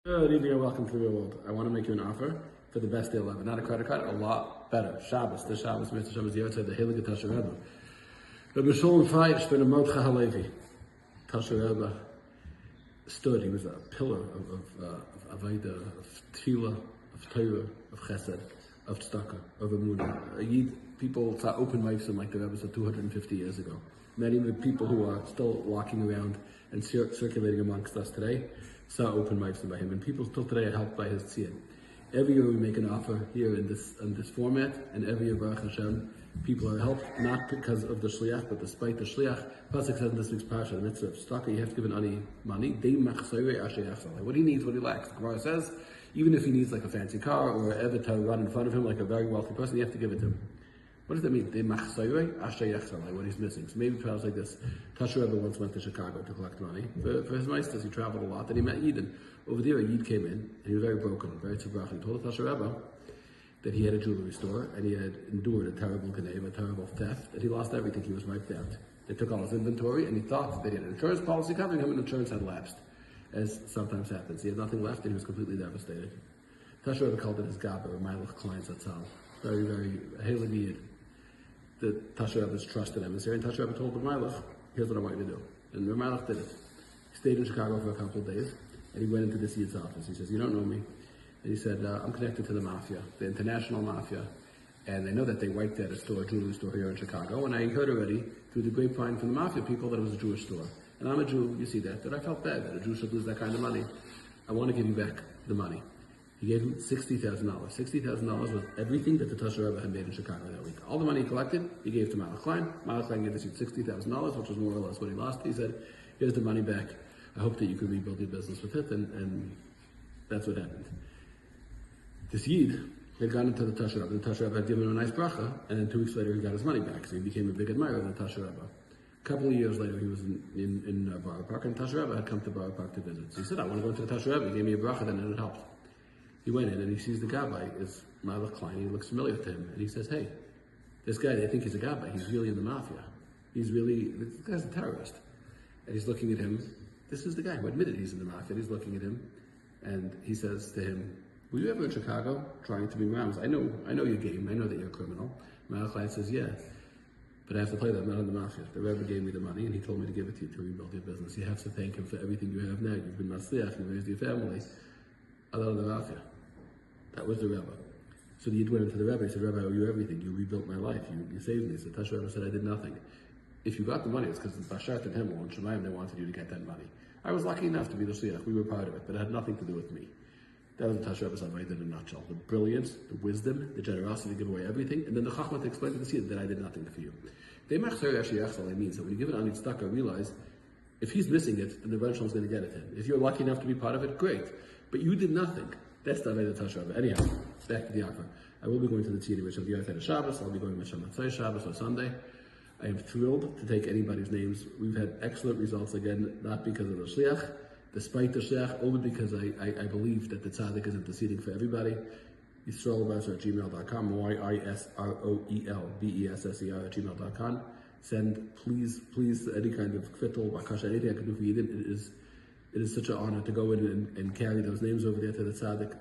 Good evening and welcome to the real world. I want to make you an offer for the best deal ever. Not a credit card, a lot better. Shabbos, the Shabbos, Mr. Shabbos, Yotze, the Heilige Tasher Rebbe. Rabbi Yisroel Besser, ben Mordechai Halevi. Tasher Rebbe stood, he was a pillar of Avodah, of Tefillah, of Torah, of Chesed, of Tzedakah, of Emunah. People saw open mifsim like the Rebbe said 250 years ago. Many of the people who are still walking around and circulating amongst us today saw open mifsim by him, and people still today are helped by his tziyah. Every year we make an offer here in this format, and every year, Baruch Hashem, people are helped, not because of the shliach, but despite the shliach. Pasuk says in this week's parsha, the mitzvah of tzedakah, you have to give an ani money. What he needs, what he lacks. The Gemara says, even if he needs like a fancy car or an evet to run in front of him like a very wealthy person, you have to give it to him. What does that mean? What he's missing. So maybe it sounds like this. Tasher Rebbe once went to Chicago to collect money for his meisters. He traveled a lot, and he met Yidden. Over there, a Yid came in, and he was very broken, very tzibach. He told the Tasher Rebbe that he had a jewelry store, and he had endured a terrible gnev, a terrible theft, and he lost everything. He was wiped out. They took all his inventory, and he thought that he had an insurance policy covering him, and insurance had lapsed, as sometimes happens. He had nothing left, and he was completely devastated. Tasher Rebbe called it his Gabber, or Meilach Klein Zatzal. Very, very Heilig Yid. The Tasher Rebbe's trusted emissary, and Tasher Rebbe told the Meilach, here's what I want you to do. And the Meilach did it. He stayed in Chicago for a couple of days, and he went into this Yid's office. He says, you don't know me. And he said, I'm connected to the mafia, the international mafia, and they know that they wiped out a jewelry store here in Chicago, and I heard already through the grapevine from the mafia people that it was a Jewish store. And I'm a Jew, you see that I felt bad that a Jew should lose that kind of money. I want to give you back the money. He gave him $60,000. $60,000 was everything that the Tasher Rebbe had made in Chicago that week. All the money he collected, he gave to Meilach Klein. Meilach Klein gave this dude $60,000, which was more or less what he lost. He said, here's the money back. I hope that you can rebuild your business with it, and that's what happened. This Yid had gone into the Tasher Rebbe. The Tasher Rebbe had given him a nice bracha, and then 2 weeks later he got his money back. So he became a big admirer of the Tasher Rebbe. A couple of years later, he was in Borough Park, and Tasher Rebbe had come to Borough Park to visit. So he said, I want to go to the Tasher Rebbe. He gave me a bracha, then it helped. He went in and he sees the gabbai is Meilach Klein. He looks familiar to him, and he says, hey, this guy, they think he's a gabbai. He's really in the mafia. This guy's a terrorist. And he's looking at him. This is the guy who admitted he's in the mafia. He's looking at him, and he says to him, were you ever in Chicago trying to bring rams? I know your game. I know that you're a criminal. Meilach Klein says, yeah, but I have to play that. I'm not in the mafia. The Rebbe gave me the money, and he told me to give it to you to rebuild your business. You have to thank him for everything you have now. You've been matzliach, you've raised your family. I'm not in the mafia. That was the Rebbe. So the Yid went into the Rebbe. He said, Rebbe, I owe you everything. You rebuilt my life. You saved me. So Tasher Rebbe said, I did nothing. If you got the money, it's because the Bashat and Himmel and Shemayim, they wanted you to get that money. I was lucky enough to be the Shliach. We were part of it, but it had nothing to do with me. That was the Tasher Rebbe's Avodah in a nutshell. The brilliance, the wisdom, the generosity to give away everything, and then the Chachma to explain to the Yid that I did nothing for you. It means that when you give it on tzedakah, realize if he's missing it, then the Rebbe is going to get it to him. If you're lucky enough to be part of it, great. But you did nothing. That's the Avodah Tasher Rebbe. Anyhow, back to the offer. I will be going to the tziyah of the Ateres Shabbos. I'll be going to Matzai Shabbos on Sunday. I am thrilled to take anybody's names. We've had excellent results again, not because of the shliach, despite the shliach, only because I believe that the tzaddik is interceding for everybody. Yisroel Besser at gmail.com, YISROELBESSER@gmail.com. Send, please, any kind of kvittel, bakasha, anything I can do for Yidden. It is such an honor to go in and carry those names over there to the tzaddik.